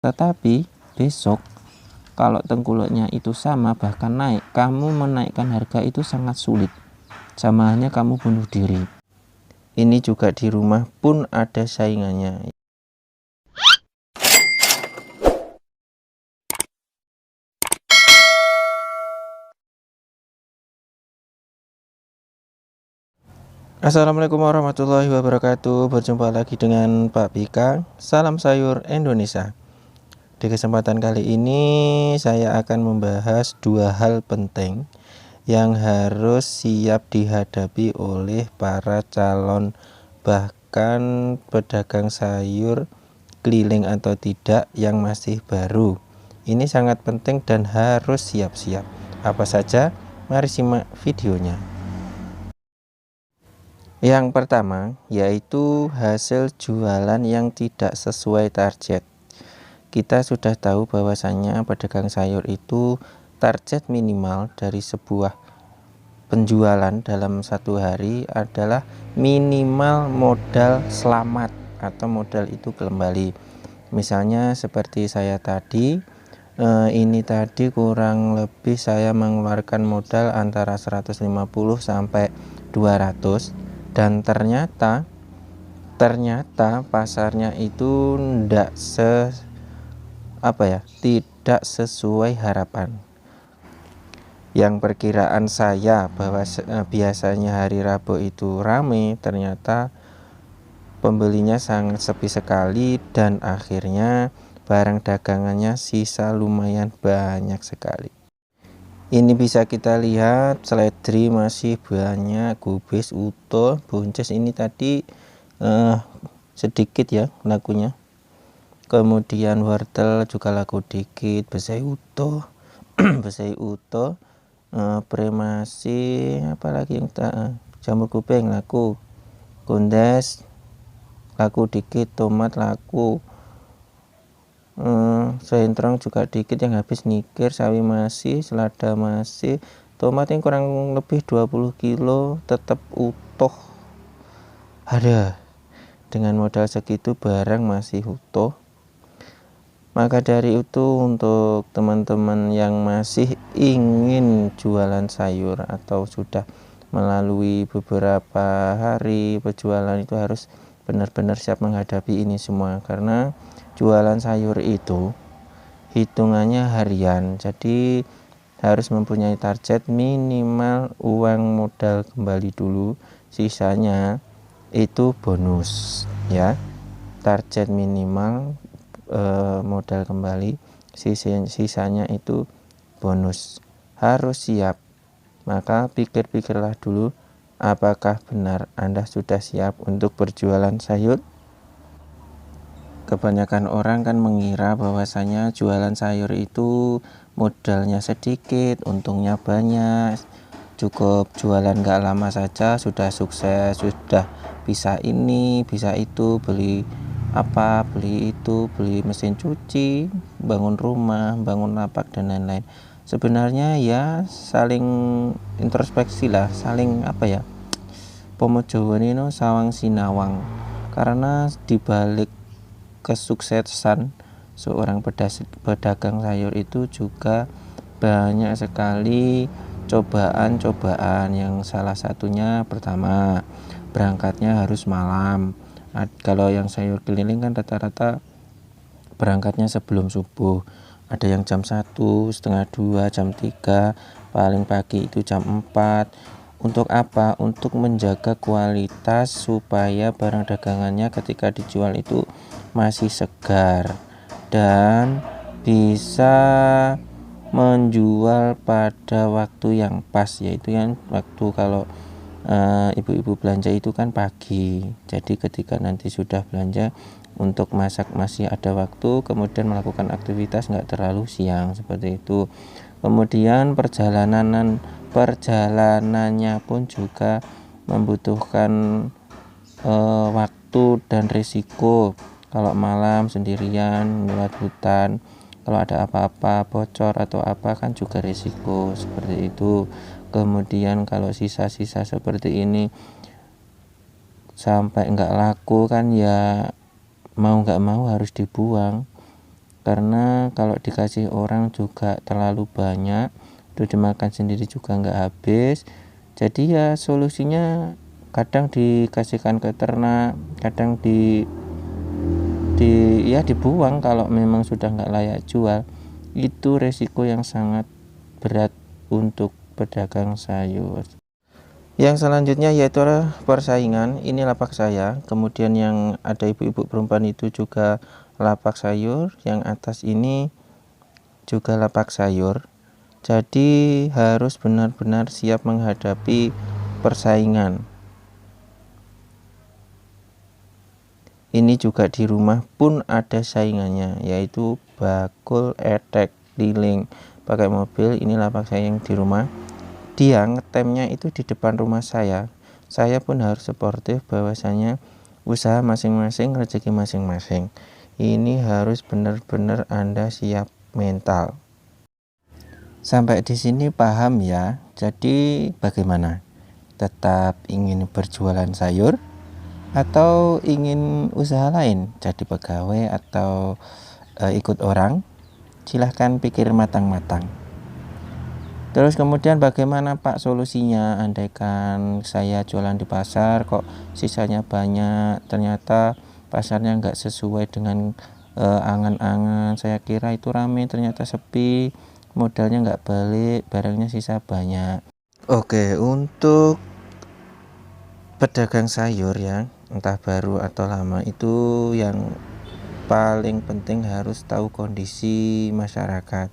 Tetapi besok kalau tengkulaknya itu sama bahkan naik, kamu menaikkan harga itu sangat sulit. Sama halnya kamu bunuh diri. Ini juga di rumah pun ada saingannya. Assalamualaikum warahmatullahi wabarakatuh. Berjumpa lagi dengan Pak Bika. Salam sayur Indonesia. Di kesempatan kali ini saya akan membahas dua hal penting yang harus siap dihadapi oleh para calon bahkan pedagang sayur keliling atau tidak yang masih baru. Ini sangat penting dan harus siap-siap. Apa saja? Mari simak videonya. Yang pertama yaitu hasil jualan yang tidak sesuai target. Kita sudah tahu bahwasanya pedagang sayur itu target minimal dari sebuah penjualan dalam satu hari adalah minimal modal selamat atau modal itu kembali. Misalnya seperti saya tadi, ini tadi kurang lebih saya mengeluarkan modal antara 150 sampai 200 dan ternyata pasarnya itu tidak sesuai harapan. Yang perkiraan saya bahwa biasanya hari Rabu itu ramai, ternyata pembelinya sangat sepi sekali dan akhirnya barang dagangannya sisa lumayan banyak sekali. Ini bisa kita lihat seledri masih banyak, gubis, utuh, buncis ini tadi sedikit ya lakunya. Kemudian wortel juga laku dikit, besai utuh besai utuh, premasi, apalagi yang jamur kuping laku, kundes laku dikit, tomat laku, sentrong juga dikit yang habis nikir, sawi masih, selada masih, tomat yang kurang lebih 20 kilo tetap utuh. Ada dengan modal segitu barang masih utuh. Maka dari itu untuk teman-teman yang masih ingin jualan sayur atau sudah melalui beberapa hari berjualan itu harus benar-benar siap menghadapi ini semua, karena jualan sayur itu hitungannya harian, jadi harus mempunyai target minimal uang modal kembali dulu, sisanya itu bonus ya. Target minimal modal kembali, sisanya itu bonus. Harus siap. Maka pikir-pikirlah dulu apakah benar Anda sudah siap untuk berjualan sayur. Kebanyakan orang kan mengira bahwasanya jualan sayur itu modalnya sedikit, untungnya banyak, cukup jualan gak lama saja sudah sukses, sudah bisa ini, bisa itu, beli apa, beli itu, beli mesin cuci, bangun rumah, bangun lapak dan lain-lain. Sebenarnya ya saling introspeksi lah, saling pomojowan ini sawang sinawang, karena dibalik kesuksesan seorang pedagang sayur itu juga banyak sekali cobaan-cobaan, yang salah satunya pertama berangkatnya harus malam. Kalau yang sayur keliling kan rata-rata berangkatnya sebelum subuh, ada yang jam 1, setengah 2, jam 3, paling pagi itu jam 4. Untuk apa? Untuk menjaga kualitas supaya barang dagangannya ketika dijual itu masih segar dan bisa menjual pada waktu yang pas, yaitu yang waktu kalau ibu-ibu belanja itu kan pagi, jadi ketika nanti sudah belanja untuk masak masih ada waktu, kemudian melakukan aktivitas nggak terlalu siang seperti itu. Kemudian perjalanannya pun juga membutuhkan waktu dan risiko. Kalau malam sendirian lewat hutan, kalau ada apa-apa bocor atau apa kan juga risiko seperti itu. Kemudian kalau sisa-sisa seperti ini sampai nggak laku kan ya mau nggak mau harus dibuang. karena kalau dikasih orang juga terlalu banyak, itu dimakan sendiri juga nggak habis. Jadi ya solusinya kadang dikasihkan ke ternak, kadang ya dibuang kalau memang sudah nggak layak jual. Itu resiko yang sangat berat untuk pedagang sayur. Yang selanjutnya yaitu persaingan. Ini lapak saya, kemudian yang ada ibu-ibu perempuan itu juga lapak sayur, yang atas ini juga lapak sayur. Jadi harus benar-benar siap menghadapi persaingan. Ini juga di rumah pun ada saingannya, yaitu bakul, etek, keliling pakai mobil. Ini lapak saya yang di rumah. Dia ngetemnya itu di depan rumah saya pun harus sportif bahwasanya usaha masing-masing, rezeki masing-masing. Ini harus benar-benar Anda siap mental. Sampai di sini paham ya? Jadi bagaimana? Tetap ingin berjualan sayur atau ingin usaha lain, jadi pegawai atau ikut orang? Silahkan pikir matang-matang. Terus kemudian bagaimana Pak solusinya? Andaikan saya jualan di pasar kok sisanya banyak, ternyata pasarnya nggak sesuai dengan angan-angan. Saya kira itu ramai, ternyata sepi, modalnya nggak balik, barangnya sisa banyak. Oke, untuk pedagang sayur ya, entah baru atau lama, itu yang paling penting harus tahu kondisi masyarakat.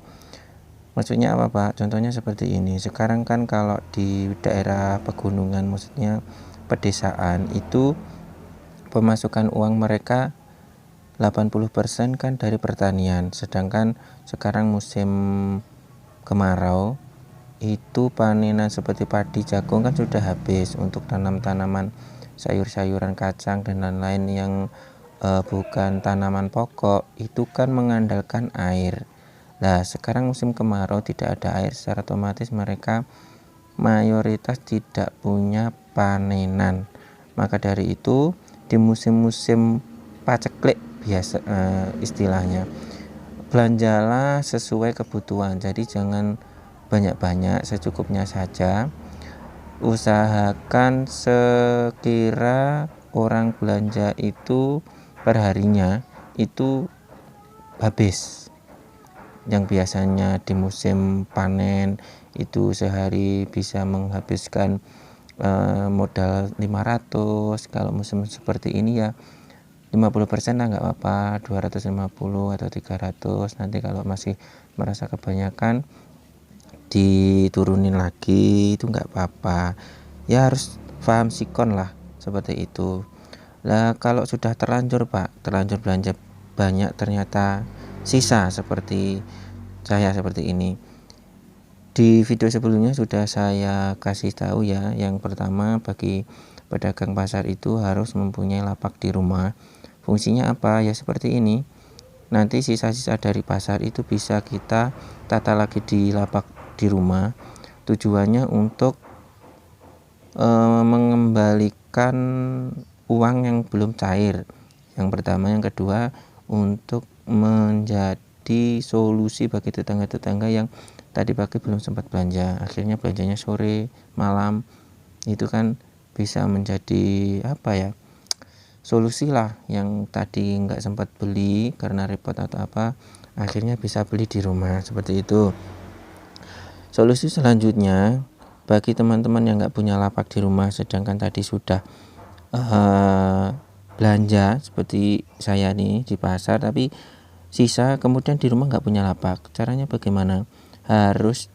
Maksudnya apa Pak? Contohnya seperti ini. Sekarang kan kalau di daerah pegunungan, maksudnya pedesaan, itu pemasukan uang mereka 80% kan dari pertanian. Sedangkan sekarang musim kemarau, itu panenan seperti padi, jagung kan sudah habis. Untuk tanam-tanaman sayur-sayuran, kacang dan lain-lain yang bukan tanaman pokok, itu kan mengandalkan air. Nah, sekarang musim kemarau tidak ada air, secara otomatis mereka mayoritas tidak punya panenan. Maka dari itu di musim-musim paceklik biasa istilahnya, belanjalah sesuai kebutuhan. Jadi jangan banyak-banyak, secukupnya saja. Usahakan sekira orang belanja itu perharinya itu habis. Yang biasanya di musim panen itu sehari bisa menghabiskan modal 500, kalau musim seperti ini ya 50% lah nggak apa-apa, 250 atau 300. Nanti kalau masih merasa kebanyakan diturunin lagi, itu nggak apa-apa ya, harus paham sikon lah seperti itu. Lah kalau sudah terlanjur Pak, terlanjur belanja banyak, ternyata sisa seperti saya seperti ini. Di video sebelumnya sudah saya kasih tahu ya, yang pertama bagi pedagang pasar itu harus mempunyai lapak di rumah. Fungsinya apa? Ya seperti ini. Nanti sisa-sisa dari pasar itu bisa kita tata lagi di lapak di rumah. Tujuannya untuk mengembalikan uang yang belum cair. Yang pertama, yang kedua untuk menjadi solusi bagi tetangga-tetangga yang tadi pagi belum sempat belanja, akhirnya belanjanya sore malam. Itu kan bisa menjadi apa ya, solusi lah, yang tadi nggak sempat beli karena repot atau apa, akhirnya bisa beli di rumah, seperti itu. Solusi selanjutnya bagi teman-teman yang nggak punya lapak di rumah sedangkan tadi sudah belanja seperti saya nih di pasar tapi sisa, kemudian di rumah nggak punya lapak. Caranya bagaimana? Harus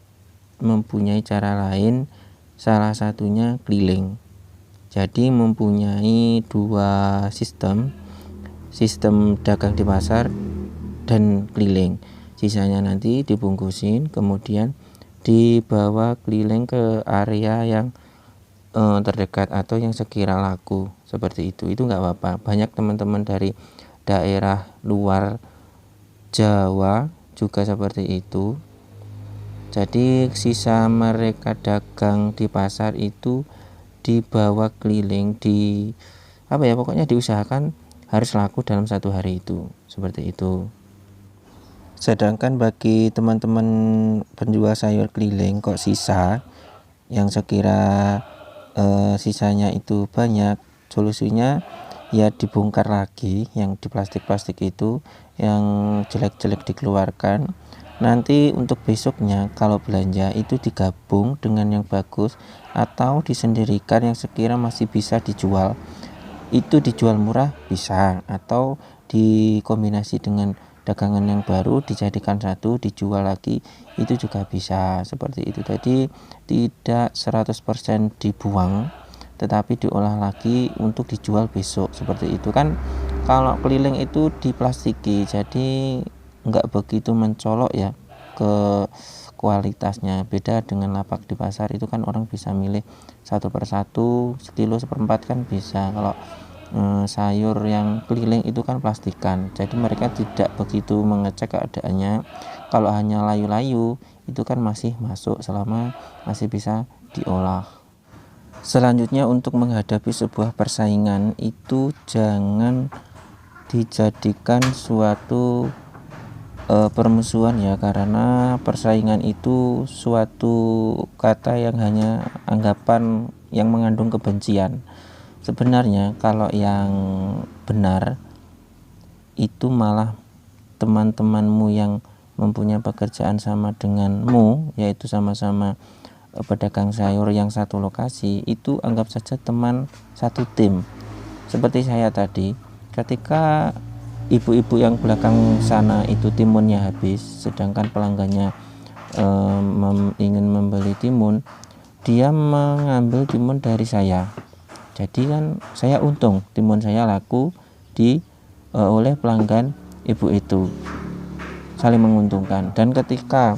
mempunyai cara lain, salah satunya keliling. Jadi mempunyai dua sistem dagang di pasar dan keliling. Sisanya nanti dibungkusin, kemudian dibawa keliling ke area yang terdekat atau yang sekira laku, seperti itu nggak apa-apa. Banyak teman-teman dari daerah luar Jawa juga seperti itu. Jadi sisa mereka dagang di pasar itu dibawa keliling, pokoknya diusahakan harus laku dalam satu hari itu, seperti itu. Sedangkan bagi teman-teman penjual sayur keliling kok sisa yang sekira sisanya itu banyak, solusinya ya dibongkar lagi yang di plastik-plastik itu, yang jelek-jelek dikeluarkan. Nanti untuk besoknya kalau belanja itu digabung dengan yang bagus atau disendirikan yang sekira masih bisa dijual. Itu dijual murah bisa, atau dikombinasi dengan dagangan yang baru dijadikan satu dijual lagi, itu juga bisa seperti itu. Jadi tidak 100% dibuang, tetapi diolah lagi untuk dijual besok seperti itu. Kan kalau keliling itu diplastiki, jadi nggak begitu mencolok ya ke kualitasnya. Beda dengan lapak di pasar, itu kan orang bisa milih satu persatu, sekilo seperempat kan bisa. Kalau sayur yang keliling itu kan plastikan, jadi mereka tidak begitu mengecek keadaannya. Kalau hanya layu-layu itu kan masih masuk selama masih bisa diolah. Selanjutnya, untuk menghadapi sebuah persaingan itu jangan dijadikan suatu permusuhan ya, karena persaingan itu suatu kata yang hanya anggapan yang mengandung kebencian. Sebenarnya kalau yang benar itu malah teman-temanmu yang mempunyai pekerjaan sama denganmu, yaitu sama-sama pedagang sayur yang satu lokasi, itu anggap saja teman satu tim. Seperti saya tadi, ketika ibu-ibu yang belakang sana itu timunnya habis, sedangkan pelanggannya ingin membeli timun, dia mengambil timun dari saya. Jadi kan saya untung, timun saya laku oleh pelanggan ibu itu, saling menguntungkan. Dan ketika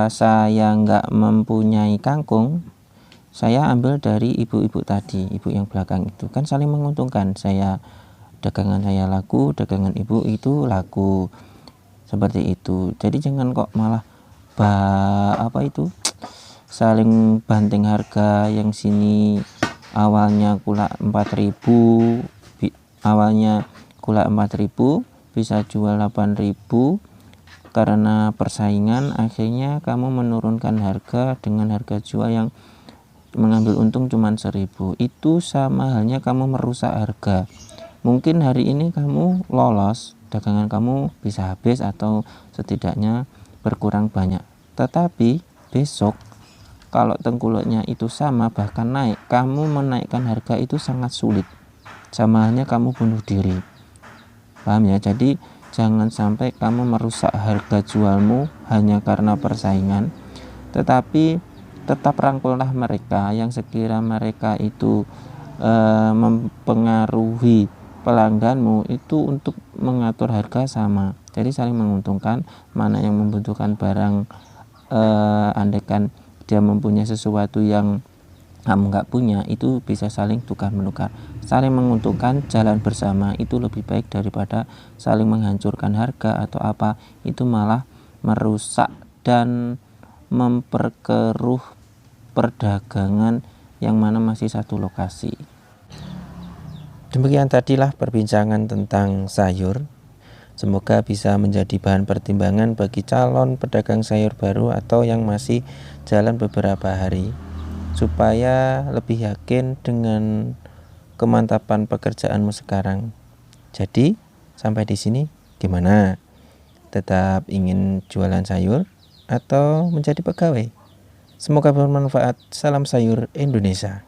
saya nggak mempunyai kangkung, saya ambil dari ibu-ibu tadi, ibu yang belakang itu, kan saling menguntungkan. Dagangan saya laku, dagangan ibu itu laku, seperti itu. Jadi jangan kok malah saling banting harga. Yang sini awalnya kula 4.000, awalnya kula 4.000 bisa jual 8.000. Karena persaingan, akhirnya kamu menurunkan harga dengan harga jual yang mengambil untung cuma 1.000. Itu sama halnya kamu merusak harga. Mungkin hari ini kamu lolos, dagangan kamu bisa habis atau setidaknya berkurang banyak, tetapi besok kalau tengkulaknya itu sama bahkan naik, kamu menaikkan harga itu sangat sulit, sama halnya kamu bunuh diri. Paham ya? Jadi jangan sampai kamu merusak harga jualmu hanya karena persaingan, tetapi tetap rangkullah mereka yang sekira mereka itu mempengaruhi pelangganmu itu untuk mengatur harga sama. Jadi saling menguntungkan. Mana yang membutuhkan barang, andaikan dia mempunyai sesuatu yang kamu nggak punya, itu bisa saling tukar menukar, saling menguntungkan, jalan bersama. Itu lebih baik daripada saling menghancurkan harga atau apa, itu malah merusak dan memperkeruh perdagangan yang mana masih satu lokasi. Demikian tadilah perbincangan tentang sayur. Semoga bisa menjadi bahan pertimbangan bagi calon pedagang sayur baru atau yang masih jalan beberapa hari, supaya lebih yakin dengan kemantapan pekerjaanmu sekarang. Jadi sampai di sini gimana? Tetap ingin jualan sayur atau menjadi pegawai? Semoga bermanfaat. Salam sayur Indonesia.